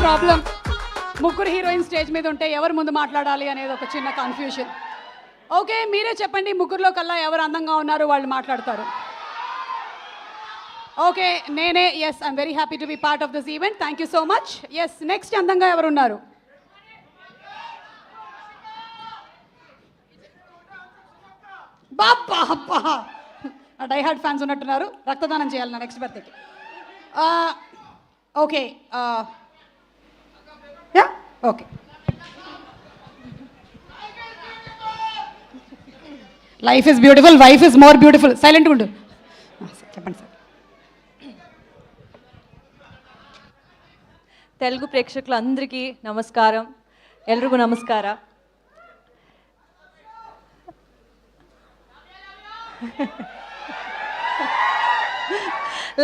Problem. ముగ్గురు heroine stage మీద ఉంటే ఎవరు ముందు మాట్లాడాలి అనేది ఒక చిన్న కన్ఫ్యూషన్. ఓకే, మీరే చెప్పండి, ముగ్గురులో కల్లా ఎవరు అందంగా ఉన్నారు వాళ్ళు మాట్లాడతారు. ఓకే, నేనే. Yes, I'm very happy to be part of this event. Thank you so much. Yes, next అందంగా ఎవరున్నారు? బాబ్బా అబ్బా, డైహార్డ్ ఫ్యాన్స్ ఉన్నట్టున్నారు. రక్తదానం చేయాలి నా నెక్స్ట్ బర్త్డేకి. Okay ya okay. Life is beautiful, wife is more beautiful. సైలెంట్గా ఉండు. చెప్పండి సార్. తెలుగు ప్రేక్షకులందరికీ నమస్కారం. ఎల్ರಿಗೂ నమస్ಕಾರ.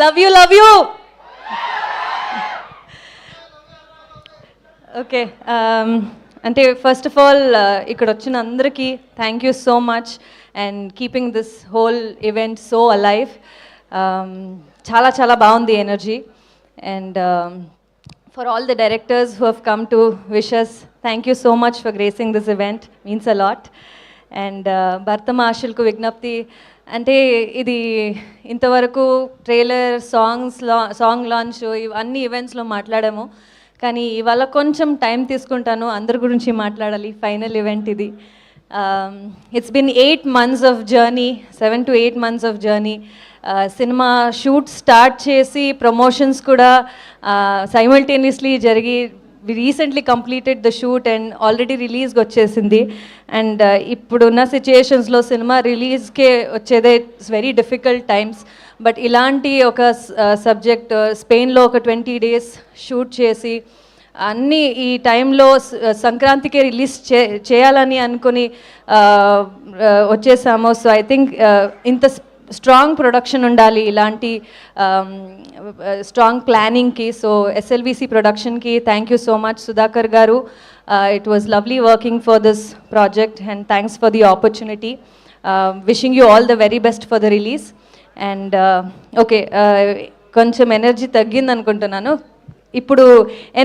Love you love you. Okay, అంటే ఫస్ట్ ఆఫ్ ఆల్ ఇక్కడ వచ్చిన అందరికీ thank you so much and keeping this whole event so alive. చాలా చాలా బాగుంది energy. And for all the directors who have come to wish us, thank you so much for gracing this event, means a lot. And Bhartama Ashilku Vignapti, ante idi intavaraku trailer song launch అన్ని ఈవెంట్స్లో మాట్లాడాము, కానీ ఇవాళ కొంచెం time తీసుకుంటాను, అందరి గురించి మాట్లాడాలి. ఫైనల్ ఈవెంట్ ఇది. It's been 8 months of journey, 7 to 8 months of journey. Cinema shoot start చేసి ప్రమోషన్స్ కూడా సైమల్టేనియస్లీ జరిగి recently completed the shoot and already రిలీజ్కి వచ్చేసింది. అండ్ ఇప్పుడున్న సిచ్యుయేషన్స్లో సినిమా రిలీజ్కే వచ్చేదే it's very difficult times. But ఇలాంటి ఒక సబ్జెక్ట్ స్పెయిన్లో ఒక 20 days షూట్ చేసి అన్నీ ఈ టైంలో సంక్రాంతికే రిలీజ్ చేయాలని అనుకుని వచ్చేసాము. సో ఐ థింక్ ఇంత స్ట్రాంగ్ ప్రొడక్షన్ ఉండాలి ఇలాంటి స్ట్రాంగ్ ప్లానింగ్కి. సో ఎస్ఎల్విసి ప్రొడక్షన్కి thank you so much Sudhakar garu. It was lovely working for this project and thanks for the opportunity. Wishing you all the very best for the release. And okay, కొంచెం energy తగ్గింది అనుకుంటున్నాను, ఇప్పుడు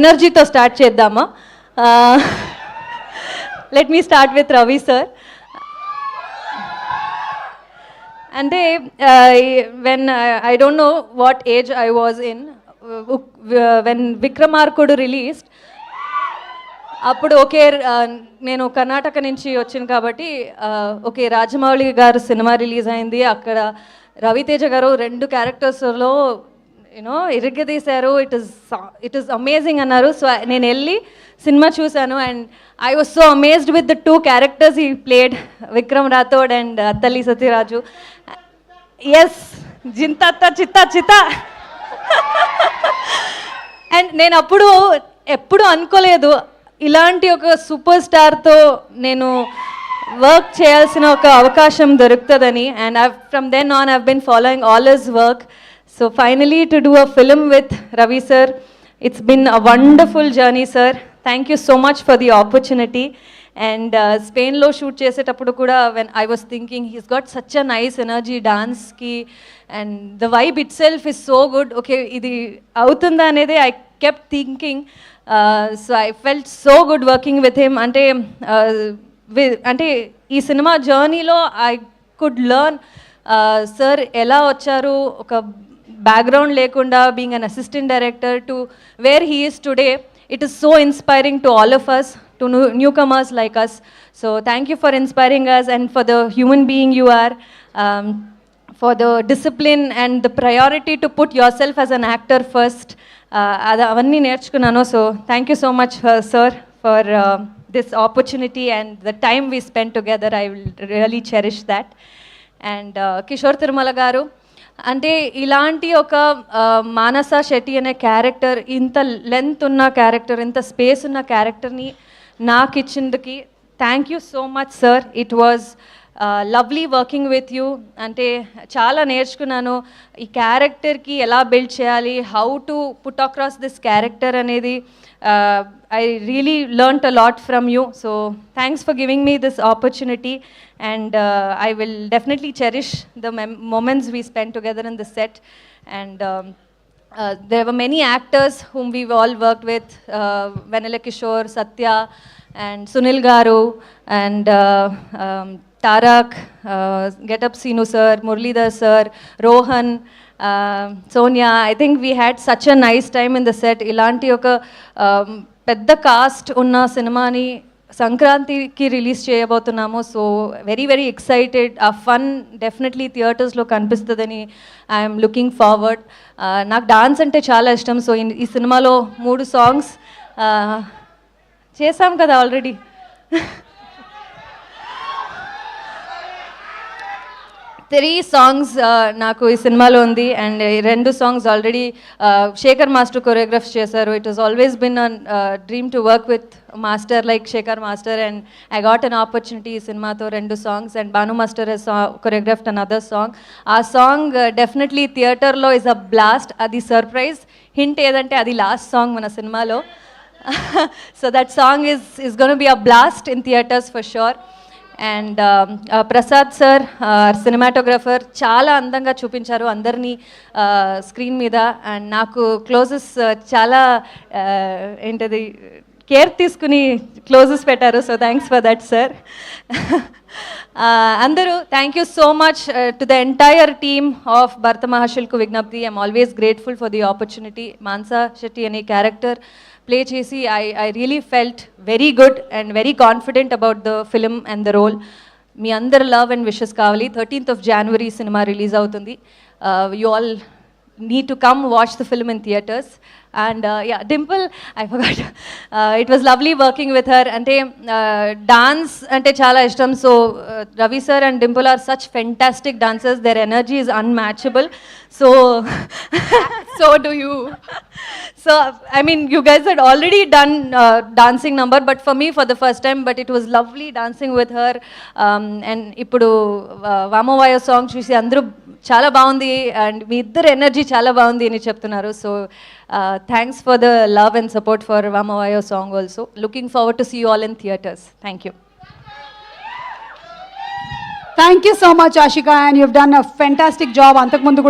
ఎనర్జీతో start చేద్దామా? Let me start with Ravi sir. అంటే when I don't know what age I was in when Vikramarkudu released, అప్పుడు okay నేను కర్ణాటక నుంచి వచ్చాను కాబట్టి ఓకే రాజమౌళి గారు సినిమా రిలీజ్ అయింది, అక్కడ రవితేజ గారు 2 క్యారెక్టర్స్లో ఇరగదీశారు, ఇట్ ఈస్ అమేజింగ్ అన్నారు. సో నేను వెళ్ళి సినిమా చూశాను and I was so amazed with the 2 characters he played, Vikram Rathod and Attali Satyaraju. Yes, జింతత్త చిత్త చిత్త. అండ్ నేను ఎప్పుడు అనుకోలేదు ఇలాంటి ఒక సూపర్ స్టార్తో నేను వర్క్ చేయాల్సిన ఒక అవకాశం దొరుకుతుందని. And from then on I've been following all his work. So finally to do a film with Ravi sir, it's been a wonderful journey sir. Thank you so much for the opportunity. And Spain lo shoot చేసేటప్పుడు కూడా when I was thinking he's got such a nice energy dance ki and the vibe itself is so good. Okay, ఇది అవుతుందా అనేది I kept thinking. So I felt so good working with him. అంటే ఈ cinema జర్నీలో I could learn sir ఎలా వచ్చారు, ఒక background lekunda, being an assistant director to where he is today. It is so inspiring to all of us, to newcomers like us. So thank you for inspiring us and for the human being you are, for the discipline and the priority to put yourself as an actor first. Avanni nerchukunnanu. So thank you so much sir for this opportunity and the time we spent together. I will really cherish that. And Kishore Tirumala garu, అంటే ఇలాంటి ఒక మానస శెట్టి అనే character, ఇంత length ఉన్న character, ఇంత space ఉన్న క్యారెక్టర్ని నాకు ఇచ్చిందుకి thank you so much sir. It was lovely working with you. అంటే చాలా నేర్చుకున్నాను ఈ క్యారెక్టర్కి ఎలా బిల్డ్ చేయాలి, how to put across this character అనేది. I really learnt a lot from you. So thanks for giving me this opportunity. And I will definitely cherish the moments we spent together in the set. And there were many actors whom we've all worked with, Vanilla Kishore, Satya, and Sunil Garu, and Tarak, Get Up Sinu sir, Murlidhar sir, Rohan, Sonia. I think we had such a nice time in the set. Ilanti oka pedda cast unna సినిమాని సంక్రాంతికి release చేయబోతున్నాము. So very very excited. ఆ fun definitely థియేటర్స్లో కనిపిస్తుందని I'm looking forward. నాకు dance అంటే చాలా ఇష్టం. సో ఈ సినిమాలో 3 సాంగ్స్ చేసాం కదా ఆల్రెడీ. 3 సాంగ్స్ నాకు ఈ సినిమాలో ఉంది. And 2 songs already Shekhar master choreograph చేశారు. It was always been a dream to work with master like Shekhar master, and I got an opportunity ఈ సినిమాతో 2 songs. And Bhanu master he's choreographed another song. ఆ song definitely థియేటర్లో is a blast. అది surprise hint ఏదంటే అది last song మన సినిమాలో. So that song is going to be a blast in theaters for sure. And Prasad sir cinematographer చాలా అందంగా చూపించారు అందరినీ స్క్రీన్ మీద. అండ్ నాకు క్లోజెస్ చాలా ఏంటది కేర్ తీసుకుని క్లోజెస్ పెట్టారు. So thanks for that sir. అందరూ thank you so much to the entire team of Bhartha Mahasayulaku Wignyapthi. I'm always grateful for the opportunity. Mansa Shetty అనే క్యారెక్టర్ ప్లే చేసి I really felt very good and very confident about the film and the role. మీ అందరు love and wishes కావాలి. 13th of January సినిమా release అవుతుంది. You all need to come watch the film in theaters. And yeah, Dimple, I forgot. It was lovely working with her. Ante dance ante chala ishtam. So Ravi sir and Dimple are such fantastic dancers. Their energy is unmatchable. So so do you. So I mean, you guys had already done dancing number, but for me for the first time. But it was lovely dancing with her. And ippudu Vamavaya song chusi andru చాలా బాగుంది and మీ ఇద్దరు energy చాలా బాగుంది అని చెప్తున్నారు. So thanks for the love and support for వామవాయో song also. Looking forward to see you all in theatres. Thank you. Thank you so much Ashika, and you have done a fantastic job. అంతకుముందు